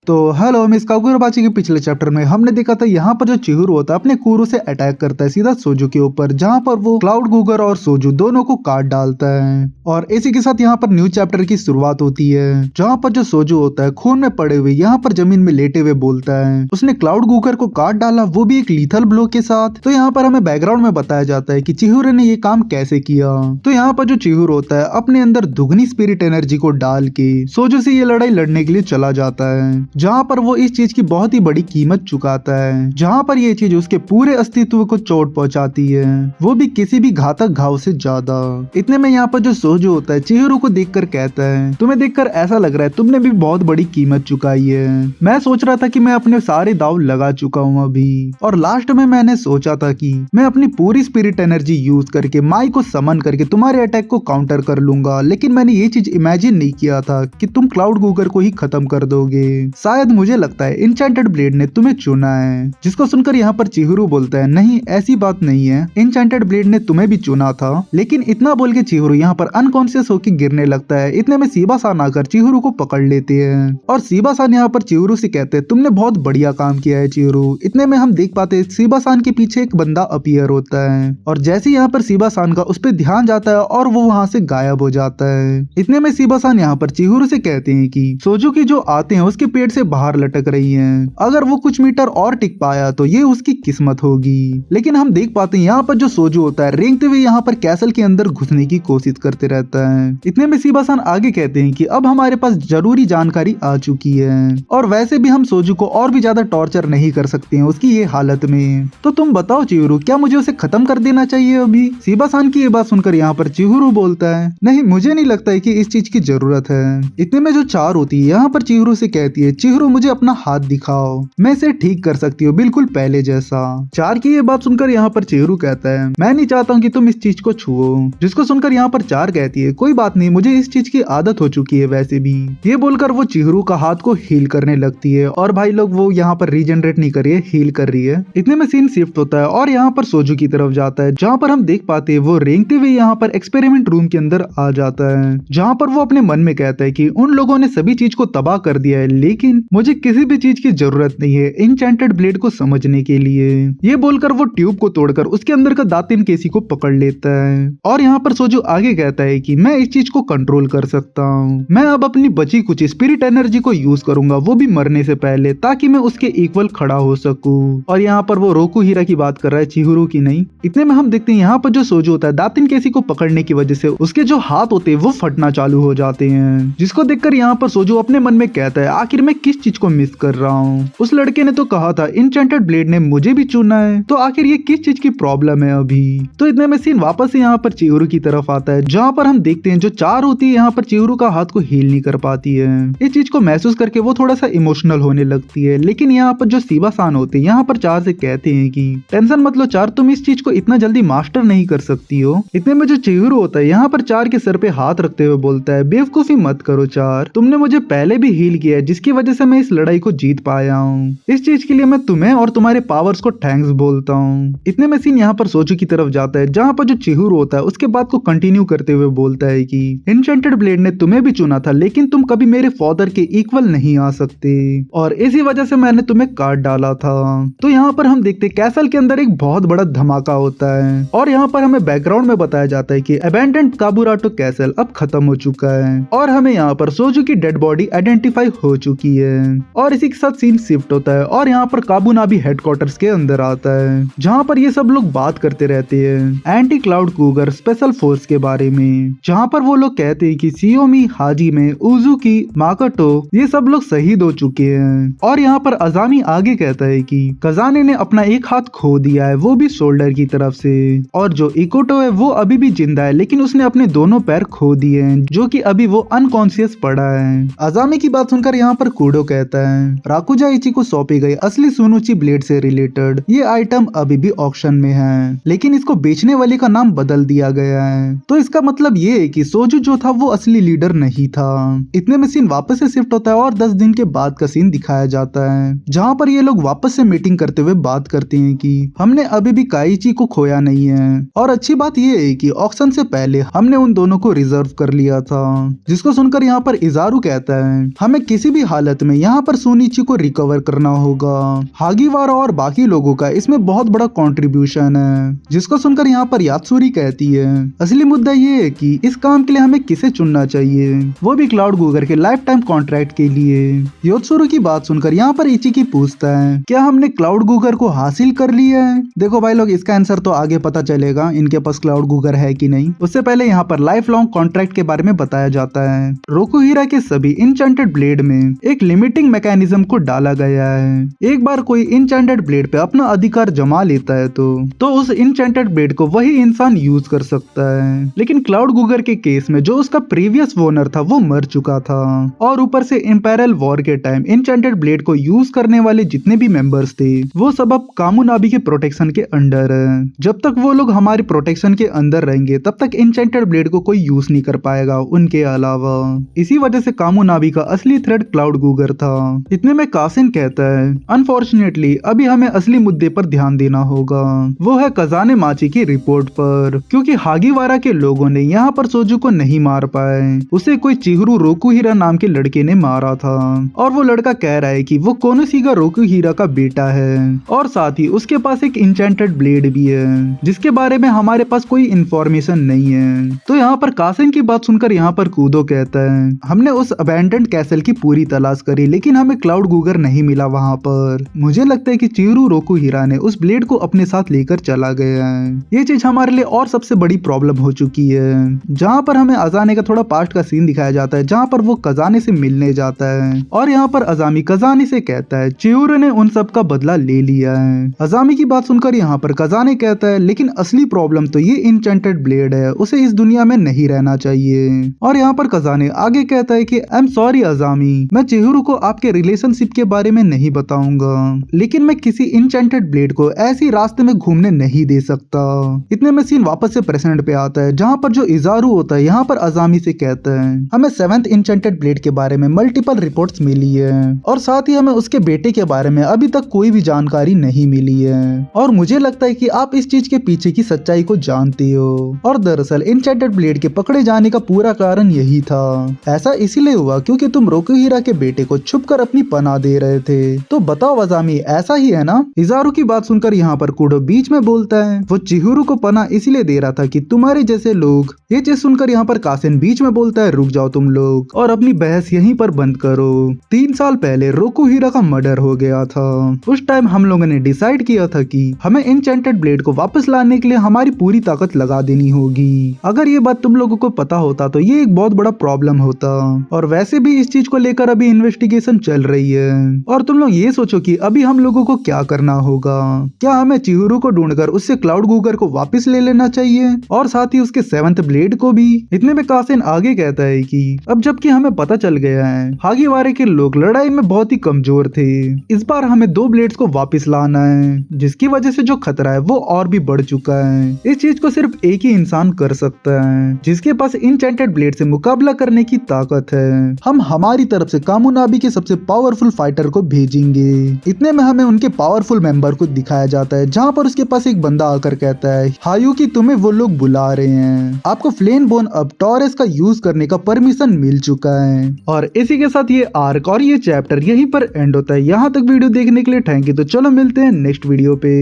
तो hello miss कागुराबाची के पिछले चैप्टर में हमने देखा था यहाँ पर जो चिहिरो होता है अपने कुरो से अटैक करता है सीधा सोजू के ऊपर, जहाँ पर वो क्लाउड गूगर और सोजू दोनों को काट डालता है। और इसी के साथ यहाँ पर न्यू चैप्टर की शुरुआत होती है, जहाँ पर जो सोजू होता है खून में पड़े हुए यहाँ पर जमीन में लेटे हुए बोलता है उसने क्लाउड गूगर को काट डाला, वो भी एक लीथल ब्लो के साथ। तो यहाँ पर हमें बैकग्राउंड में बताया जाता है कि चिहिरो ने ये काम कैसे किया। तो यहाँ पर जो चिहिरो होता है अपने अंदर दुगनी स्पिरिट एनर्जी को डाल के सोजू से ये लड़ाई लड़ने के लिए चला जाता है, जहाँ पर वो इस चीज की बहुत ही बड़ी कीमत चुकाता है, जहाँ पर ये चीज उसके पूरे अस्तित्व को चोट पहुंचाती है, वो भी किसी भी घातक घाव से ज्यादा। इतने में यहाँ पर जो सोजू होता है चिहिरो को देखकर कहता है, तुम्हें देखकर ऐसा लग रहा है तुमने भी बहुत बड़ी कीमत चुकाई है। मैं सोच रहा था कि मैं अपने सारे दाव लगा चुका हूँ अभी, और लास्ट में मैंने सोचा था कि मैं अपनी पूरी स्पिरिट एनर्जी यूज करके माई को समन करके तुम्हारे अटैक को काउंटर कर लूंगा, लेकिन मैंने ये चीज इमेजिन नहीं किया था कि तुम क्लाउड गूगर को ही खत्म कर दोगे। शायद मुझे लगता है इनचैंटेड ब्लेड ने तुम्हें चुना है। जिसको सुनकर यहाँ पर चिहिरो बोलता है, नहीं ऐसी बात नहीं है, इनचैंटेड ब्लेड ने तुम्हें भी चुना था। लेकिन इतना बोल के चिहिरो यहाँ पर अनकॉन्शियस होकर गिरने लगता है। इतने में सीबा सान आकर चिहिरो को पकड़ लेते हैं, और सीबा सान यहाँ पर चिहिरो से कहते हैं, तुमने बहुत बढ़िया काम किया है चिहिरो। इतने में हम देख पाते हैं सीबा सान के पीछे एक बंदा अपीयर होता है, और जैसे यहाँ पर सीबा सान का उस पर ध्यान जाता है और वो वहाँ से गायब हो जाता है। इतने में सीबा सान यहाँ पर चिहिरो से कहते हैं कि सोजू की जो आते हैं उसके पेट से बाहर लटक रही हैं, अगर वो कुछ मीटर और टिक पाया तो ये उसकी किस्मत होगी। लेकिन हम देख पाते हैं यहाँ पर जो सोजू होता है रेंगते हुए यहाँ पर कैसल के अंदर घुसने की कोशिश करते रहता है। इतने में सीबा सान आगे कहते हैं कि अब हमारे पास जरूरी जानकारी आ चुकी है, और वैसे भी हम सोजू को और भी ज्यादा टॉर्चर नहीं कर सकते हैं उसकी ये हालत में। तो तुम बताओ चिहिरो, क्या मुझे उसे खत्म कर देना चाहिए अभी? सीबा सान की ये बात सुनकर यहाँ पर चिहिरो बोलता है, नहीं मुझे नहीं लगता है कि इस चीज की जरूरत है। इतने में जो चार होती है यहाँ पर चिहिरो से कहती है, चिहिरो मुझे अपना हाथ दिखाओ, मैं इसे ठीक कर सकती हूँ बिल्कुल पहले जैसा। चार की ये बात सुनकर यहाँ पर चिहिरो कहता है, मैं नहीं चाहता हूँ कि तुम इस चीज को छुओ। जिसको सुनकर यहाँ पर चार कहती है, कोई बात नहीं, मुझे इस चीज की आदत हो चुकी है वैसे भी। ये बोलकर वो चिहिरो का हाथ को हील करने लगती है, और भाई लोग वो यहाँ पर रीजनरेट नहीं कर रही है, हील कर रही है। इतने में सीन शिफ्ट होता है और यहाँ पर सोजू की तरफ जाता है, जहाँ पर हम देख पाते हैं वो रेंगते हुए यहाँ पर एक्सपेरिमेंट रूम के अंदर आ जाता है, जहाँ पर वो अपने मन में कहता है कि उन लोगों ने सभी चीज को तबाह कर दिया है, लेकिन मुझे किसी भी चीज की जरूरत नहीं है इनचैंटेड ब्लेड को समझने के लिए। ये बोलकर वो ट्यूब को तोड़कर उसके अंदर का दातिन केसी को पकड़ लेता है, और यहाँ पर सोजू आगे कहता है कि मैं इस चीज को कंट्रोल कर सकता हूँ, मैं अब अपनी बची कुछ स्पिरिट एनर्जी को यूज करूंगा, वो भी मरने से पहले, ताकि मैं उसके इक्वल खड़ा हो सकूं। और यहाँ पर वो रोकू हीरा की बात कर रहा है, चिहिरो की नहीं। इतने में हम देखते हैं यहाँ पर जो सोजू होता है दातिन केसी को पकड़ने की वजह से उसके जो हाथ होते हैं वो फटना चालू हो जाते हैं, जिसको देखकर यहाँ पर सोजू अपने मन में कहता है, आखिर मैं किस चीज को मिस कर रहा हूँ? उस लड़के ने तो कहा था इनचैंटेड ब्लेड ने मुझे भी चुना है, तो आखिर ये किस चीज की प्रॉब्लम है अभी? तो इतने में सीन वापस से यहाँ पर चिहिरो की तरफ आता है, जहाँ पर हम देखते हैं जो चार होती है यहाँ पर चिहिरो का हाथ को हील नहीं कर पाती है। इस चीज को महसूस करके वो थोड़ा सा इमोशनल होने लगती है, लेकिन यहाँ पर जो सीबा सान होते हैं यहाँ पर चार से कहते हैं कि टेंशन मत लो चार, तुम इस चीज को इतना जल्दी मास्टर नहीं कर सकती हो। इतने में जो चिहिरो होता है यहाँ पर चार के सर पे हाथ रखते हुए बोलता है, बेवकूफी मत करो चार, तुमने मुझे पहले भी हील किया है जिसकी वजह से मैं इस लड़ाई को जीत पाया हूँ। इस चीज के लिए मैं तुम्हें और तुम्हारे पावर्स को थैंक्स बोलता हूँ। इतने में सीन यहाँ पर सोजू की तरफ जाता है, जहाँ पर जो चिहिरो होता है उसके बात को कंटिन्यू करते हुए बोलता है कि इनचैंटेड ब्लेड ने तुम्हें भी चुना था, लेकिन तुम कभी मेरे फादर के इक्वल नहीं आ सकते, और इसी वजह से मैंने तुम्हें काट डाला था। तो यहाँ पर हम देखते कैसल के अंदर एक बहुत बड़ा धमाका होता है, और यहाँ पर हमें बैकग्राउंड में बताया जाता है कि अबैंडन्ड काबुराटो कैसल अब खत्म हो चुका है, और हमें यहाँ पर सोजू की डेड बॉडी आइडेंटिफाई हो चुकी है। और इसी के साथ सीन शिफ्ट होता है और यहाँ पर काबुनाबी हेडक्वार्टर्स के अंदर आता है, जहाँ पर ये सब लोग बात करते रहते हैं एंटी क्लाउड गूगर स्पेशल फोर्स के बारे में, जहाँ पर वो लोग कहते हैं कि सियोमी, हाजिमे, उजुकी, माकोटो ये सब लोग शहीद हो चुके हैं। और यहाँ पर अजामी आगे कहता है कि खजाने ने अपना एक हाथ खो दिया है, वो भी शोल्डर की तरफ से, और जो इकोटो है वो अभी भी जिंदा है, लेकिन उसने अपने दोनों पैर खो दिए हैं, जो कि अभी वो अनकॉन्शियस पड़ा है। अजामी की बात सुनकर यहाँ पर कूडो कहता है, राकुजा इची को सौंपी गई असली सुनुची ब्लेड से रिलेटेड ये आइटम अभी भी ऑक्शन में है, लेकिन इसको बेचने वाले का नाम बदल दिया गया है, तो इसका मतलब ये है कि सोजू जो था वो असली लीडर नहीं था। इतने में सीन वापस से शिफ्ट होता है और 10 दिन के बाद का सीन दिखाया जाता है, जहाँ पर ये लोग वापस से मीटिंग करते हुए बात करते हैं कि हमने अभी भी काइची को खोया नहीं है, और अच्छी बात ये है कि ऑक्शन से पहले हमने उन दोनों को रिजर्व कर लिया था। जिसको सुनकर यहाँ पर इजारू कहता है, हमें किसी भी हालत हालत में यहाँ पर सोनीची को रिकवर करना होगा। हागीवारा और बाकी लोगों का इसमें बहुत बड़ा कंट्रीब्यूशन है, जिसको सुनकर यहाँ पर यात्सुरी कहती है असली मुद्दा ये है कि इस काम के लिए हमें किसे चुनना चाहिए, वो भी क्लाउड गूगर के लाइफ टाइम कॉन्ट्रैक्ट के लिए। यात्सुरी की बात सुनकर यहाँ पर इचिकी पूछता है क्या हमने क्लाउड गूगर को हासिल कर लिया है। देखो भाई लोग, इसका आंसर तो आगे पता चलेगा इनके पास क्लाउड गूगर है कि नहीं। उससे पहले यहाँ पर लाइफ लॉन्ग कॉन्ट्रैक्ट के बारे में बताया जाता है। रोकुहिरा के सभी इंचेंटेड ब्लेड में एक लिमिटिंग मैकेनिज्म को डाला गया है। एक बार कोई इंचेंटेड ब्लेड पे अपना अधिकार जमा लेता है तो उस इंचेंटेड ब्लेड को वही इंसान यूज कर सकता है। लेकिन क्लाउड गूगर के केस में जो उसका प्रीवियस ओनर था वो मर चुका था, और ऊपर से इंपेरियल वॉर के टाइम इंचेंटेड ब्लेड को यूज करने वाले जितने भी मेंबर्स थे वो सब अब कामुनाबी के प्रोटेक्शन के अंडर है। जब तक वो लोग हमारे प्रोटेक्शन के अंदर रहेंगे तब तक इंचेंटेड ब्लेड को कोई यूज नहीं कर पाएगा उनके अलावा। इसी वजह से कामुनाबी का असली थ्रेट क्लाउड गूगर था। इतने में कासिन कहता है अनफॉर्चुनेटली अभी हमें असली मुद्दे पर ध्यान देना होगा, वो है कजाने माची की रिपोर्ट पर। क्योंकि हागीवारा के लोगों ने यहाँ पर सोजू को नहीं मार पाए, उसे कोई चिहिरो रोकुहिरा नाम के लड़के ने मारा था, और वो लड़का कह रहा है कि वो कोनोशिगा रोकुहिरा का बेटा है, और साथ ही उसके पास एक इंचेंटेड ब्लेड भी है जिसके बारे में हमारे पास कोई इंफॉर्मेशन नहीं है। तो यहाँ पर कासिन की बात सुनकर यहाँ पर कूदो कहता है हमने उस अबैंडन्ड कैसल की पूरी तलाश करी लेकिन हमें क्लाउड गूगर नहीं मिला वहाँ पर। मुझे लगता है कि चिहिरो रोकुहिरा ने उस ब्लेड को अपने साथ लेकर चला गया है। ये चीज हमारे लिए और सबसे बड़ी प्रॉब्लम हो चुकी है। जहाँ पर हमें अजाने का थोड़ा पास्ट का सीन दिखाया जाता है जहाँ पर वो कजाने से मिलने जाता है, और यहाँ पर अजामी कजाने से कहता है चिहिरो ने उन सब का बदला ले लिया है। अजामी की बात सुनकर यहाँ पर कजाने कहता है लेकिन असली प्रॉब्लम तो ये इंचेंटेड ब्लेड है, उसे इस दुनिया में नहीं रहना चाहिए। और यहाँ पर कजाने आगे कहता है कि आई एम सॉरी अजामी, मैं चिहिरो को आपके रिलेशनशिप के बारे में नहीं बताऊंगा, लेकिन मैं किसी इंचेंटेड ब्लेड को ऐसी रास्ते में घूमने नहीं दे सकता। इतने में सीन वापस से प्रेजेंट पे आता है जहाँ पर जो इजारू होता है यहाँ पर अजामी से कहता है हमें 7th इंचेंटेड ब्लेड के बारे में मल्टीपल रिपोर्ट्स मिली है, और साथ ही हमें उसके बेटे के बारे में अभी तक कोई भी जानकारी नहीं मिली है, और मुझे लगता है कि आप इस चीज के पीछे की सच्चाई को जानते हो। और दरअसल इंचेंटेड ब्लेड के पकड़े जाने का पूरा कारण यही था। ऐसा इसीलिए हुआ क्योंकि तुम रोकुहिरा के बेटे को छुपकर अपनी पनाह दे रहे थे। तो बताओ अजामी, ऐसा ही है ना? इजारू की बात सुनकर यहाँ पर कूडो बीच में बोलता है वो चिहिरो को पनाह इसलिए दे रहा था कि तुम्हारे जैसे लोग। ये चीज सुनकर यहाँ पर कासिन बीच में बोलता है रुक जाओ तुम लोग और अपनी बहस यहीं पर बंद करो। 3 साल पहले रोकुहिरा का मर्डर हो गया था। उस टाइम हम लोगों ने डिसाइड किया था कि हमें इंचेंटेड ब्लेड को वापस लाने के लिए हमारी पूरी ताकत लगा देनी होगी। अगर ये बात तुम लोगों को पता होता तो ये एक बहुत बड़ा प्रॉब्लम होता, और वैसे भी इस चीज को लेकर अभी इन्वेस्टिगेशन चल रही है। और तुम लोग ये सोचो कि अभी हम लोगों को क्या करना होगा। क्या हमें चिहिरो को ढूंढकर उससे क्लाउड गूगर को वापस ले लेना चाहिए, और साथ ही उसके 7th ब्लेड को भी? इतने में कासिन आगे कहता है कि अब जबकि हमें पता चल गया है हागीवारे के लोग लड़ाई में बहुत ही कमजोर थे, इस बार हमें 2 ब्लेड्स को वापस लाना है, जिसकी वजह से जो खतरा है वो और भी बढ़ चुका है। इस चीज को सिर्फ एक ही इंसान कर सकता है जिसके पास इंचेंटेड ब्लेड से मुकाबला करने की ताकत है। हम हमारी तरफ से कामुनाबी के सबसे पावरफुल फाइटर को भेजेंगे। इतने में हमें उनके पावरफुल मेंबर को दिखाया जाता है जहाँ पर उसके पास एक बंदा आकर कहता है हायुकी तुम्हें वो लोग बुला रहे हैं, आपको फ्लेन बोन अब टॉरेस का यूज करने का परमिशन मिल चुका है। और इसी के साथ ये आर्क और ये चैप्टर यहीं पर एंड होता है। यहाँ तक वीडियो देखने के लिए थैंक यू। तो चलो मिलते हैं नेक्स्ट वीडियो पे।